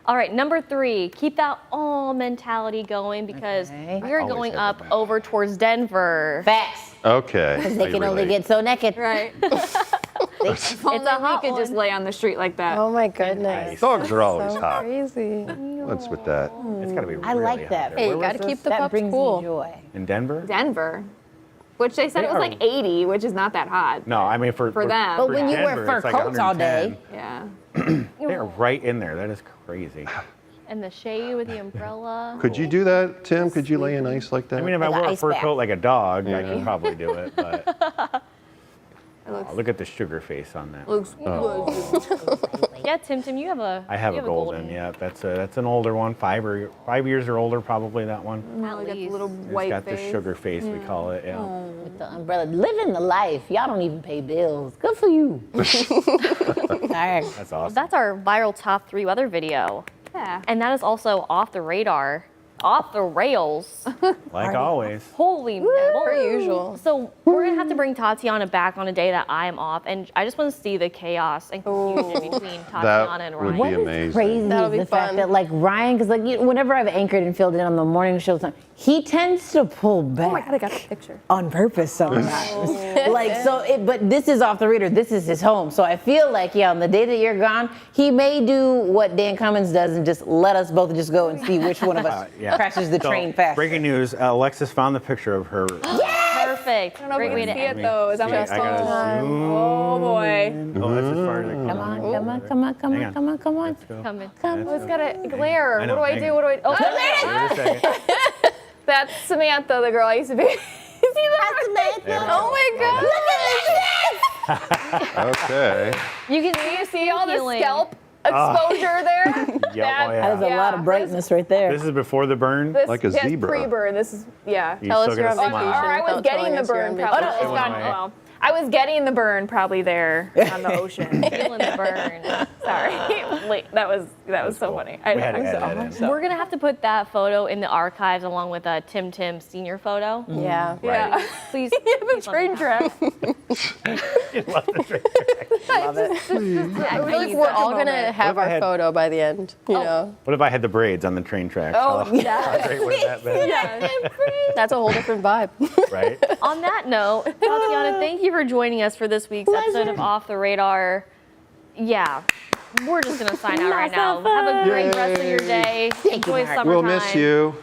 [SPEAKER 1] All right, number 3, keep that all mentality going because
[SPEAKER 2] Okay.
[SPEAKER 1] we are
[SPEAKER 3] Always
[SPEAKER 1] going
[SPEAKER 3] have
[SPEAKER 1] up
[SPEAKER 3] that.
[SPEAKER 1] over towards Denver.
[SPEAKER 2] Facts.
[SPEAKER 5] Okay.
[SPEAKER 2] Because they
[SPEAKER 5] I
[SPEAKER 2] can only
[SPEAKER 5] relate.
[SPEAKER 2] get so naked.
[SPEAKER 6] Right.
[SPEAKER 1] It's a
[SPEAKER 6] We
[SPEAKER 1] hot
[SPEAKER 6] could just
[SPEAKER 1] one.
[SPEAKER 6] lay on the street like that.
[SPEAKER 4] Oh my goodness.
[SPEAKER 5] Dogs are always
[SPEAKER 4] So
[SPEAKER 5] hot.
[SPEAKER 4] crazy.
[SPEAKER 5] What's with that?
[SPEAKER 3] It's got to be
[SPEAKER 2] I
[SPEAKER 3] really
[SPEAKER 2] like
[SPEAKER 3] hot
[SPEAKER 2] that.
[SPEAKER 3] there.
[SPEAKER 4] Hey,
[SPEAKER 3] Where
[SPEAKER 4] you
[SPEAKER 3] was
[SPEAKER 4] gotta
[SPEAKER 3] this?
[SPEAKER 4] keep the
[SPEAKER 2] That
[SPEAKER 4] pups
[SPEAKER 2] brings
[SPEAKER 4] cool.
[SPEAKER 2] me joy.
[SPEAKER 3] In Denver?
[SPEAKER 6] Denver, which they said
[SPEAKER 3] They
[SPEAKER 6] it was
[SPEAKER 3] are-
[SPEAKER 6] like 80, which is not that hot.
[SPEAKER 3] No, I mean for
[SPEAKER 6] them.
[SPEAKER 2] But when you
[SPEAKER 3] Denver,
[SPEAKER 2] wear fur
[SPEAKER 3] it's like
[SPEAKER 2] coats all day.
[SPEAKER 3] 110.
[SPEAKER 6] Yeah.
[SPEAKER 3] They're right in there. That is crazy.
[SPEAKER 1] And the shade with the umbrella.
[SPEAKER 5] Could you do that, Tim? Could you lay in ice like that?
[SPEAKER 3] I mean, if I
[SPEAKER 2] Like an
[SPEAKER 3] wore a
[SPEAKER 2] ice
[SPEAKER 3] fur
[SPEAKER 2] bath.
[SPEAKER 3] coat like a dog, I could probably do it. But
[SPEAKER 6] It looks,
[SPEAKER 3] look at the sugar face on that.
[SPEAKER 6] looks
[SPEAKER 1] Yeah, Tim, you have a.
[SPEAKER 3] I have
[SPEAKER 1] you
[SPEAKER 3] a golden. Yeah, that's an older one. 5 years or older, probably that one.
[SPEAKER 6] Really got the
[SPEAKER 1] least.
[SPEAKER 6] little
[SPEAKER 3] It's
[SPEAKER 6] white
[SPEAKER 3] got
[SPEAKER 6] face.
[SPEAKER 3] the sugar face, we call it. Yeah.
[SPEAKER 2] With the umbrella. Living the life. Y'all don't even pay bills. Good for you. Sorry.
[SPEAKER 3] That's awesome.
[SPEAKER 1] That's our viral top 3 weather video.
[SPEAKER 6] Yeah.
[SPEAKER 1] And that is also off the radar, off the rails.
[SPEAKER 3] Like always.
[SPEAKER 1] Holy moly.
[SPEAKER 4] Per usual.
[SPEAKER 1] So we're gonna have to bring Tatiana back on a day that I am off, and I just want to see the chaos and confusion between Tatiana and
[SPEAKER 5] That would
[SPEAKER 1] Ryan.
[SPEAKER 5] be amazing.
[SPEAKER 2] Crazy
[SPEAKER 4] That'll
[SPEAKER 2] is
[SPEAKER 4] be
[SPEAKER 2] the fact
[SPEAKER 4] fun.
[SPEAKER 2] that like Ryan, because like whenever I've anchored and filled in on the morning shows, he tends to pull back.
[SPEAKER 6] Oh my God, I got the picture.
[SPEAKER 2] On purpose sometimes. Like so but this is off the reader. This is his home. So I feel like on the day that you're gone, he may do what Dan Cummins does and just let us both just go and see which one of us crashes the
[SPEAKER 3] So,
[SPEAKER 2] train faster.
[SPEAKER 3] breaking news: Alexis found the picture of her.
[SPEAKER 1] Perfect.
[SPEAKER 6] I don't know
[SPEAKER 1] Great
[SPEAKER 6] if
[SPEAKER 1] way
[SPEAKER 6] you
[SPEAKER 1] to
[SPEAKER 6] can see
[SPEAKER 1] end.
[SPEAKER 6] it though. Is that
[SPEAKER 3] See,
[SPEAKER 6] what
[SPEAKER 3] I
[SPEAKER 6] it's
[SPEAKER 3] gotta
[SPEAKER 6] called?
[SPEAKER 3] zoom.
[SPEAKER 6] Oh boy.
[SPEAKER 3] Oh, that's as far as I can.
[SPEAKER 2] Come on, come on, come on, come
[SPEAKER 3] Hang
[SPEAKER 2] on, come on, come on.
[SPEAKER 3] Let's go.
[SPEAKER 1] Come in.
[SPEAKER 2] Come
[SPEAKER 6] Oh, it's got a glare.
[SPEAKER 3] I know,
[SPEAKER 6] What do I
[SPEAKER 3] hang
[SPEAKER 6] do?
[SPEAKER 3] on.
[SPEAKER 6] What do I? Oh,
[SPEAKER 1] there it is.
[SPEAKER 3] Wait a second.
[SPEAKER 6] That's Samantha, the girl I used to be. See that?
[SPEAKER 3] There we
[SPEAKER 6] Oh
[SPEAKER 3] go.
[SPEAKER 6] my God.
[SPEAKER 5] Okay.
[SPEAKER 1] You can
[SPEAKER 6] Do you see all the
[SPEAKER 1] healing.
[SPEAKER 6] scalp exposure there?
[SPEAKER 3] Yep, oh, yeah.
[SPEAKER 2] That is a lot of brightness right there.
[SPEAKER 3] This is before the burn.
[SPEAKER 6] This,
[SPEAKER 5] Like a
[SPEAKER 6] that's
[SPEAKER 5] zebra.
[SPEAKER 6] pre-burn. This is, yeah.
[SPEAKER 3] You
[SPEAKER 4] Tell
[SPEAKER 3] still
[SPEAKER 4] us you're
[SPEAKER 3] gotta
[SPEAKER 4] on
[SPEAKER 6] Or
[SPEAKER 3] smile.
[SPEAKER 6] I was
[SPEAKER 4] Without
[SPEAKER 6] getting
[SPEAKER 4] telling
[SPEAKER 6] the
[SPEAKER 4] us you're
[SPEAKER 6] burn
[SPEAKER 4] on
[SPEAKER 6] probably.
[SPEAKER 3] vacation.
[SPEAKER 6] Oh, no, it's gone.
[SPEAKER 3] Away.
[SPEAKER 6] Oh, well. I was getting the burn probably there on the ocean.
[SPEAKER 1] feeling the burn.
[SPEAKER 6] Sorry. Wait, that was so
[SPEAKER 3] cool.
[SPEAKER 6] funny.
[SPEAKER 3] We had to edit that in.
[SPEAKER 1] We're gonna have to put that photo in the archives along with a Tim senior photo.
[SPEAKER 4] Yeah.
[SPEAKER 6] Yeah.
[SPEAKER 1] Please.
[SPEAKER 6] Yeah, the
[SPEAKER 1] please let me
[SPEAKER 6] train
[SPEAKER 1] have
[SPEAKER 6] track.
[SPEAKER 3] Love the train track.
[SPEAKER 2] Love it.
[SPEAKER 4] I feel like
[SPEAKER 6] need
[SPEAKER 4] we're
[SPEAKER 6] such a
[SPEAKER 4] all gonna
[SPEAKER 6] moment.
[SPEAKER 4] have
[SPEAKER 3] What if I
[SPEAKER 4] our
[SPEAKER 3] had-
[SPEAKER 4] photo by the end. You know,
[SPEAKER 3] What if I had the braids on the train tracks?
[SPEAKER 6] Oh,
[SPEAKER 3] How
[SPEAKER 6] yeah.
[SPEAKER 3] great would that be?
[SPEAKER 4] that's a whole different vibe.
[SPEAKER 3] Right?
[SPEAKER 1] On that note, Tatiana, thank you for joining us for this week's episode of Off the Radar. Yeah, we're just gonna sign out right now. Have a great rest of your day.
[SPEAKER 2] Thank you,
[SPEAKER 1] Enjoy
[SPEAKER 2] Mark.
[SPEAKER 1] summertime.
[SPEAKER 5] We'll miss you.